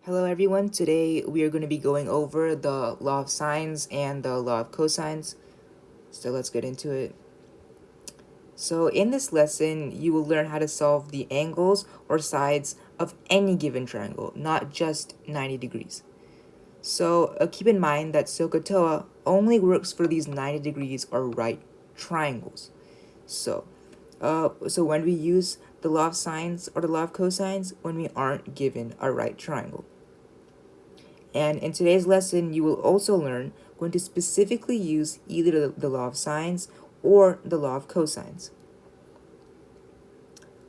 Hello everyone, today we are going to be going over the law of sines and the law of cosines. So let's get into it. So in this lesson, you will learn how to solve the angles or sides of any given triangle, not just 90 degrees. So keep in mind that SOHCAHTOA only works for these 90 degrees or right triangles. So, so when we use the law of sines or the law of cosines, when we aren't given a right triangle. And in today's lesson, you will also learn when to specifically use either the law of sines or the law of cosines.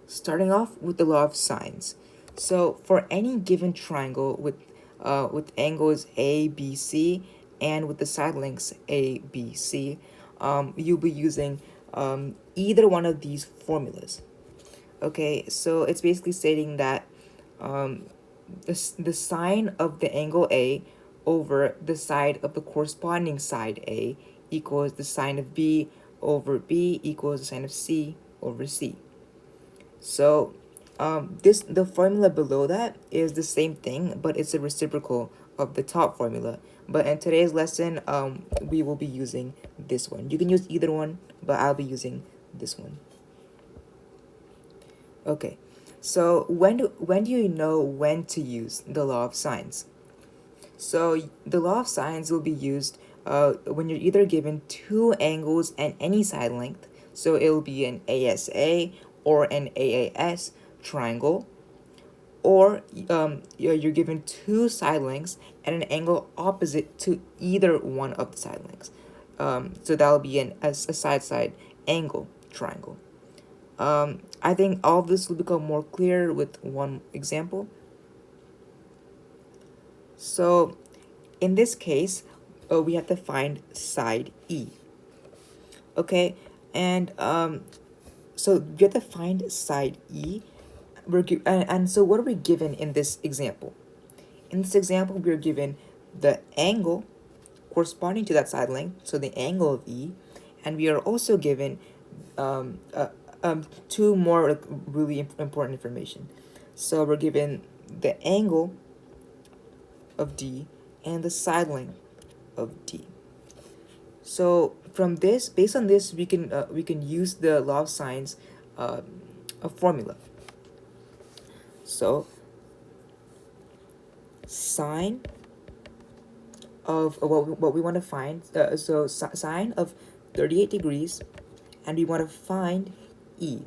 Starting off with the law of sines. So for any given triangle with angles A, B, C, and with the side lengths A, B, C, you'll be using either one of these formulas. Okay, so it's basically stating that um, the sine of the angle A over the side of the corresponding side A equals the sine of B over B equals the sine of C over C. So the formula below that is the same thing, but it's a reciprocal of the top formula. But in today's lesson, we will be using this one. You can use either one, but I'll be using this one. Okay, so when do you know when to use the law of sines? So the law of sines will be used when you're either given two angles and any side length. So it will be an ASA or an AAS triangle, or you're given two side lengths and an angle opposite to either one of the side lengths. So that will be a side-side angle triangle. I think all of this will become more clear with one example. So in this case, we have to find side E. Okay, and so we have to find side E. And so what are we given in this example? In this example, we are given the angle corresponding to that side length, so the angle of E, and we are also given um, uh, two more really important information. So we're given the angle of D and the side length of D. So from this, based on this, we can use the law of sines, a formula. So sine of what we want to find. So sine of 38 degrees, and we want to find E.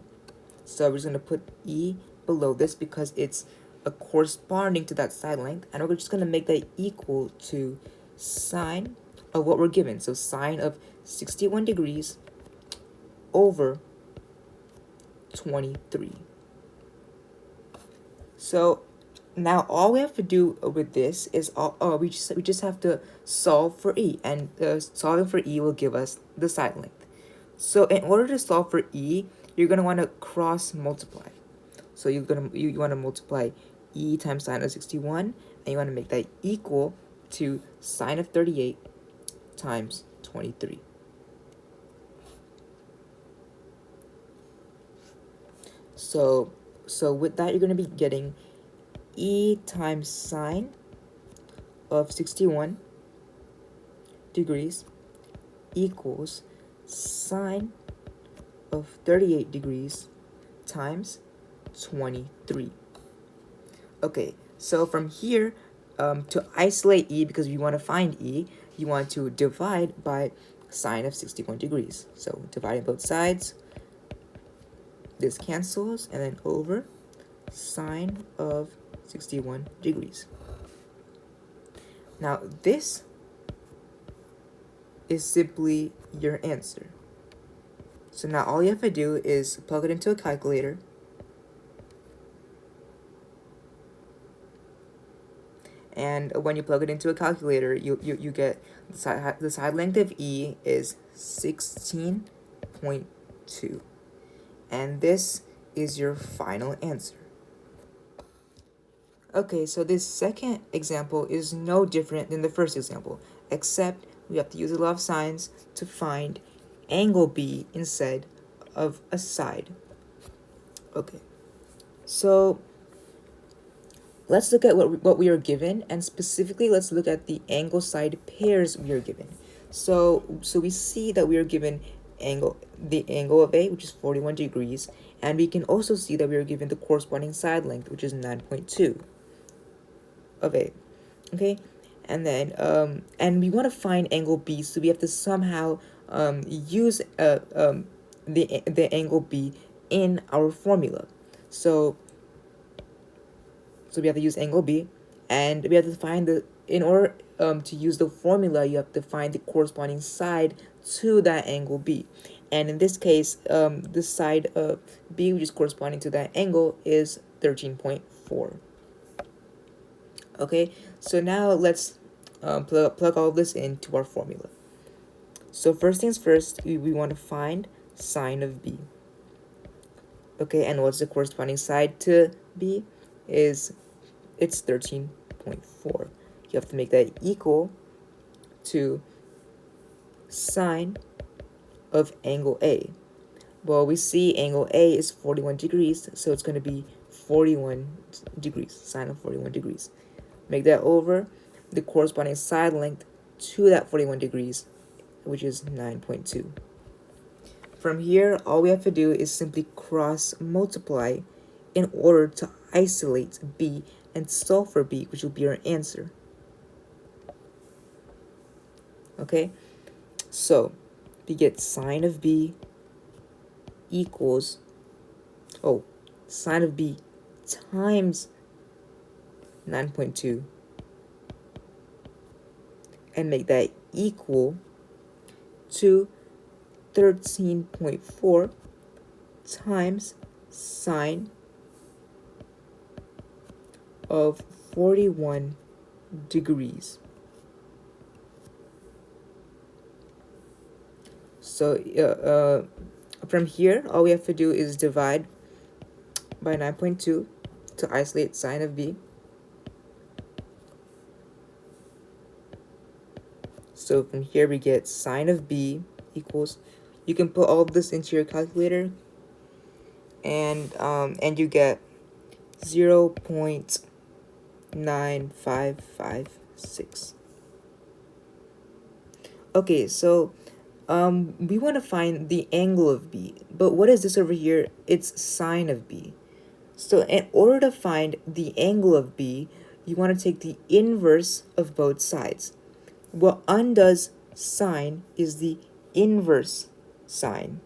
So we're just going to put E below this because it's corresponding to that side length, and we're just going to make that equal to sine of what we're given. So sine of 61 degrees over 23. So now all we have to do with this is we just have to solve for E, and solving for E will give us the side length. So in order to solve for E, you're gonna want to cross multiply. So you want to multiply E times sine of 61, and you want to make that equal to sine of 38 times 23. So with that, you're going to be getting E times sine of 61 degrees equals sine of 38 degrees times 23. Okay, so from here, to isolate E, because we want to find E, you want to divide by sine of 61 degrees. So dividing both sides, this cancels, and then over sine of 61 degrees. Now this is simply your answer. So now all you have to do is plug it into a calculator, and when you plug it into a calculator, you get the side length of E is 16.2, and this is your final answer. Okay, so this second example is no different than the first example, except we have to use the law of sines to find angle B instead of a side. Okay, so let's look at what we are given, and specifically let's look at the angle side pairs we are given. So we see that we are given the angle of A, which is 41 degrees, and we can also see that we are given the corresponding side length, which is 9.2 of A. Okay, and then and we want to find angle B, so we have to somehow use the angle B in our formula. So we have to use angle B, and we have to find in order to use the formula, you have to find the corresponding side to that angle B. And in this case, the side of B, which is corresponding to that angle, is 13.4. Okay, so now let's plug all of this into our formula. So first things first, we want to find sine of B. Okay, and what's the corresponding side to B? It's 13.4. You have to make that equal to sine of angle A. Well, we see angle A is 41 degrees, so it's going to be 41 degrees, sine of 41 degrees. Make that over the corresponding side length to that 41 degrees, which is 9.2. From here, all we have to do is simply cross multiply in order to isolate B and solve for B, which will be our answer. Okay, so we get sine of B equals, sine of B times 9.2, and make that equal to 13.4 times sine of 41 degrees. So from here, all we have to do is divide by 9.2 to isolate sine of B. So from here we get sine of B equals, you can put all of this into your calculator, and you get 0.9556. Okay, so we want to find the angle of B, but what is this over here? It's sine of B. So in order to find the angle of B, you want to take the inverse of both sides. What undoes sine is the inverse sine.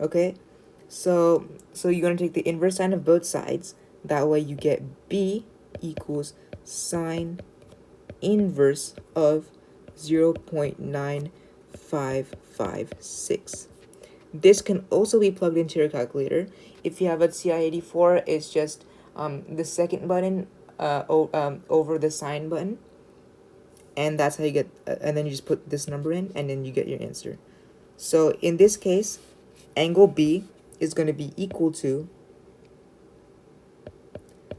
Okay, so you're going to take the inverse sine of both sides. That way you get B equals sine inverse of 0.9556. This can also be plugged into your calculator. If you have a TI-84, it's just the second button over the sine button, and that's how you get, and then you just put this number in, and then you get your answer. So in this case, angle B is going to be equal to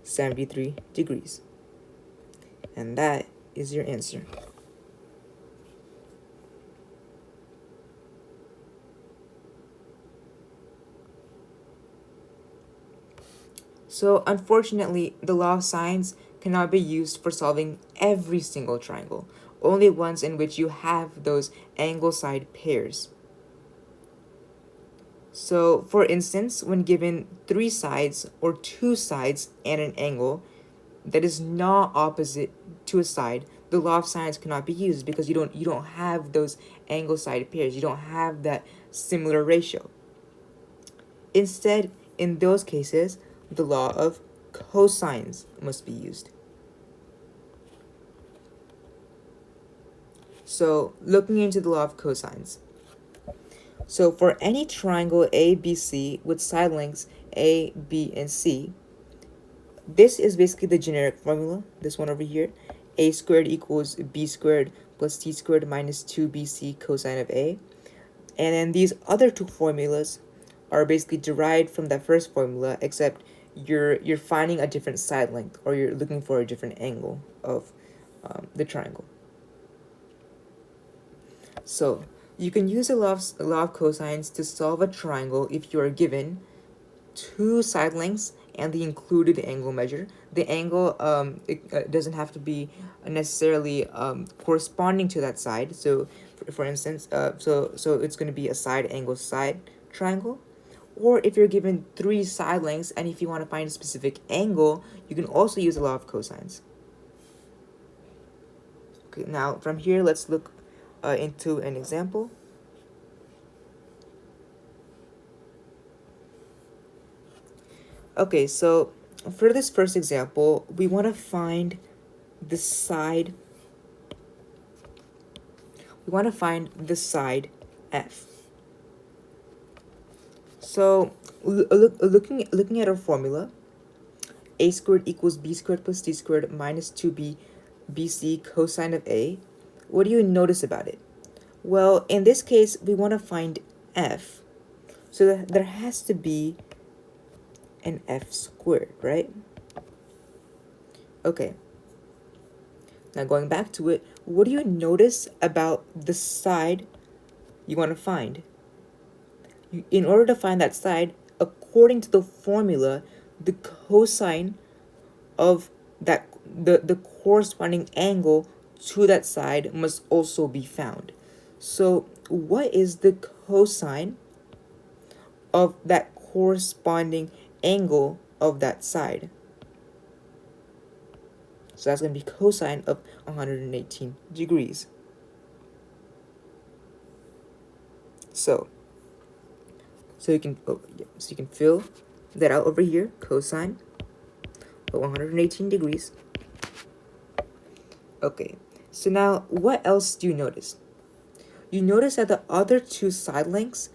73 degrees, and that is your answer. So unfortunately, the law of sines cannot be used for solving every single triangle, only ones in which you have those angle side pairs. So for instance, when given 3 sides or 2 sides and an angle that is not opposite to a side, the law of sines cannot be used because you don't have those angle side pairs. You don't have that similar ratio. Instead, in those cases, the law of cosines must be used. So looking into the law of cosines. So for any triangle ABC with side lengths A, B, and C, this is basically the generic formula, this one over here. A squared equals B squared plus C squared minus 2BC cosine of A. And then these other two formulas are basically derived from that first formula, except you're finding a different side length, or you're looking for a different angle of the triangle. So you can use a law of cosines to solve a triangle if you are given 2 side lengths and the included angle measure. The angle it doesn't have to be necessarily corresponding to that side. So for instance, so it's going to be a side angle side triangle. Or if you're given three side lengths and if you want to find a specific angle, you can also use the law of cosines. Okay, now from here, let's look into an example. Okay, so for this first example, we want to find the side. We want to find the side f. So looking at our formula, a squared equals b squared plus c squared minus 2b bc cosine of a. What do you notice about it? Well, in this case, we want to find f. So there has to be an f squared, right? Okay. Now going back to it, what do you notice about the side you want to find? In order to find that side, according to the formula, the cosine of that the corresponding angle to that side must also be found. So what is the cosine of that corresponding angle of that side? So that's going to be cosine of 118 degrees. So you can fill that out over here, cosine of 118 degrees. Okay, so now what else do you notice? You notice that the other two side lengths,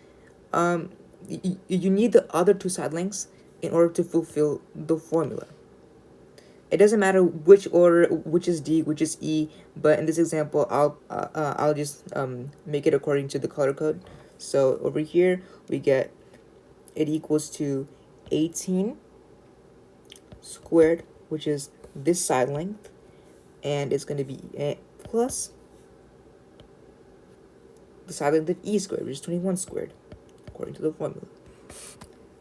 you need the other two side lengths in order to fulfill the formula. It doesn't matter which order, which is D, which is E, but in this example, I'll just make it according to the color code. So over here, we get it equals to 18 squared, which is this side length, and it's going to be plus the side length of E squared, which is 21 squared, according to the formula.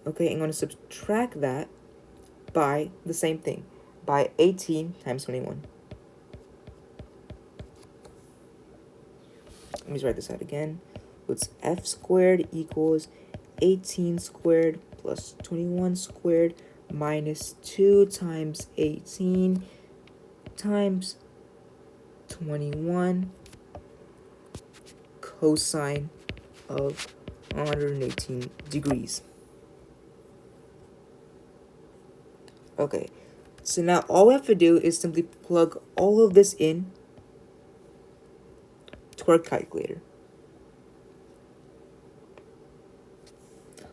Okay, I'm going to subtract that by the same thing, by 18 times 21. Let me just write this out again. It's f squared equals 18 squared plus 21 squared minus 2 times 18 times 21 cosine of 118 degrees. Okay, so now all we have to do is simply plug all of this in to our calculator.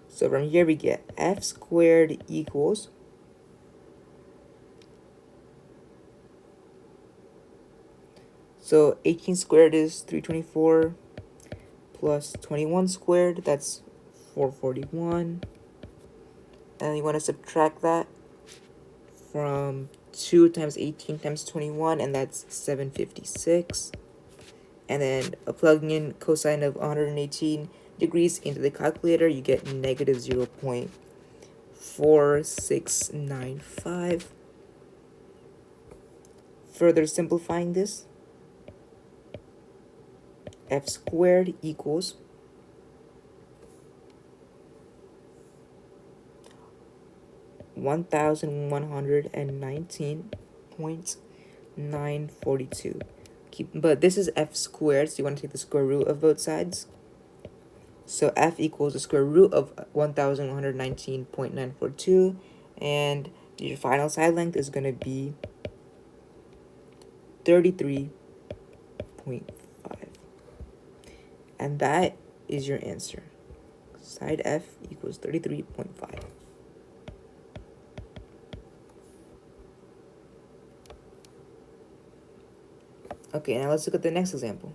So from here we get f squared equals so 18 squared is 324 plus 21 squared, that's 441. And you want to subtract that from 2 times 18 times 21, and that's 756. And then plugging in cosine of 118 degrees into the calculator, you get negative 0.4695. Further simplifying this, f squared equals 1119.942. But this is f squared, so you want to take the square root of both sides. So f equals the square root of 1119.942, and your final side length is going to be 33.5. And that is your answer. Side f equals 33.5. Okay, now let's look at the next example.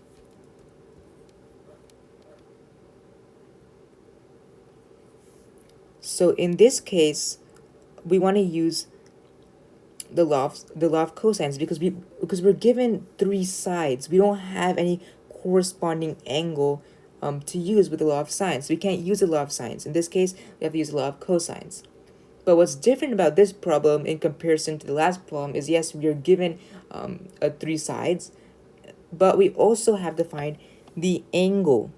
So in this case, we want to use the law of cosines because we're given three sides. We don't have any corresponding angle to use with the law of sines. So we can't use the law of sines. In this case, we have to use the law of cosines. But what's different about this problem in comparison to the last problem is, yes, we are given three sides, but we also have to find the angle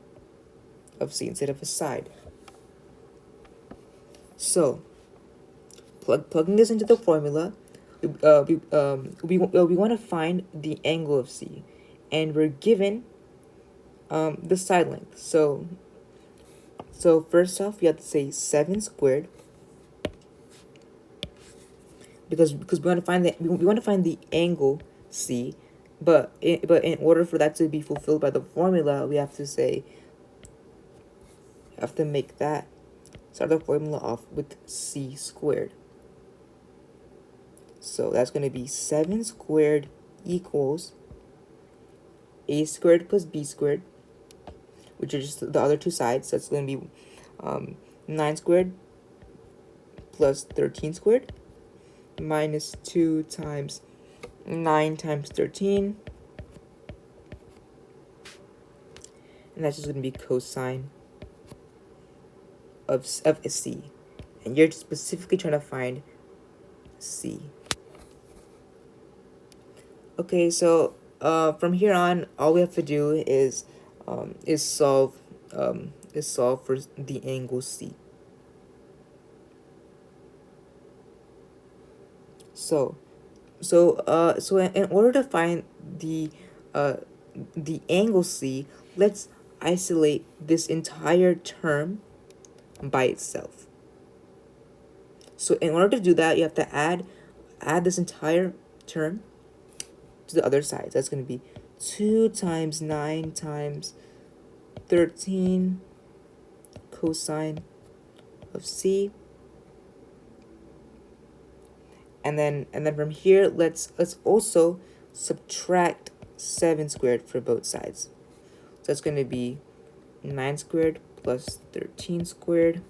of C instead of a side. So plugging this into the formula, we want to find the angle of C, and we're given the side length. So first off, we have to say 7 squared, because we want to find we want to find the angle C, but in order for that to be fulfilled by the formula, we have to say, have to make that start the formula off with C squared. So that's going to be 7 squared equals A squared plus B squared, which are just the other two sides. That's going to be 9 squared plus 13 squared minus 2 times 9 times 13. And that's just going to be cosine of C. And you're specifically trying to find C. Okay, so from here on, all we have to do is solve for the angle C. So in order to find the angle C, let's isolate this entire term by itself. So in order to do that, you have to add this entire term to the other side. That's going to be 2 times 9 times 13 cosine of C. And then from here, let's also subtract 7 squared for both sides. So that's going to be 9 squared plus 13 squared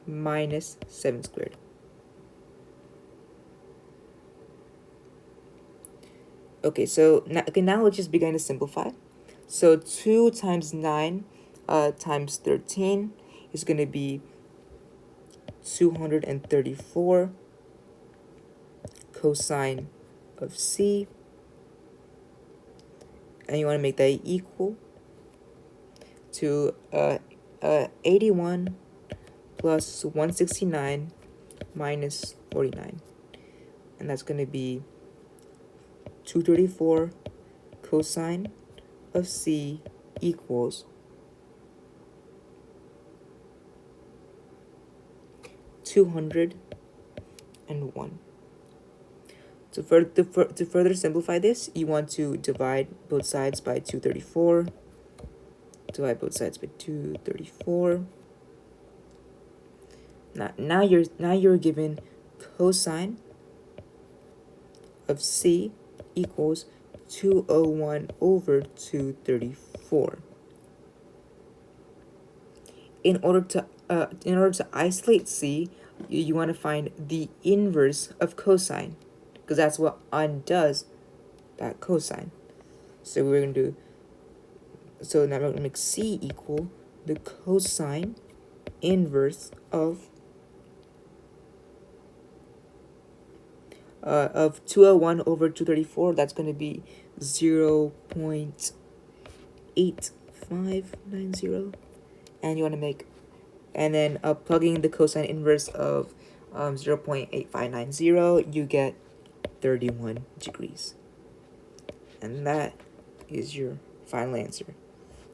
minus 7 squared. Okay, so now let's just begin to simplify. So 2 times 9 times 13 is going to be 234 cosine of C. And you want to make that equal to 81 plus 169 minus 49. And that's going to be 234 cosine of C equals 201. To further simplify this, you want to divide both sides by 234. Divide both sides by 234. Now you're given cosine of C equals 201 over 234. In order to isolate C, you want to find the inverse of cosine, because that's what undoes that cosine. So we're going to do, so now we're going to make C equal the cosine inverse of 201 over 234. That's going to be 0.8590. And you want to make, and then plugging the cosine inverse of 0.8590, you get 31 degrees. And that is your final answer.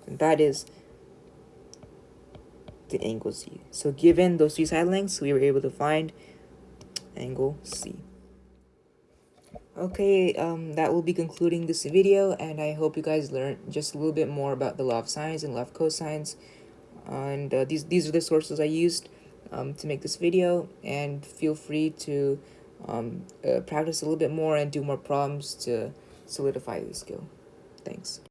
And that is the angle C. So given those three side lengths, we were able to find angle C. Okay, that will be concluding this video, and I hope you guys learned just a little bit more about the law of sines and law of cosines. And these are the sources I used to make this video, and feel free to practice a little bit more and do more problems to solidify the skill. Thanks.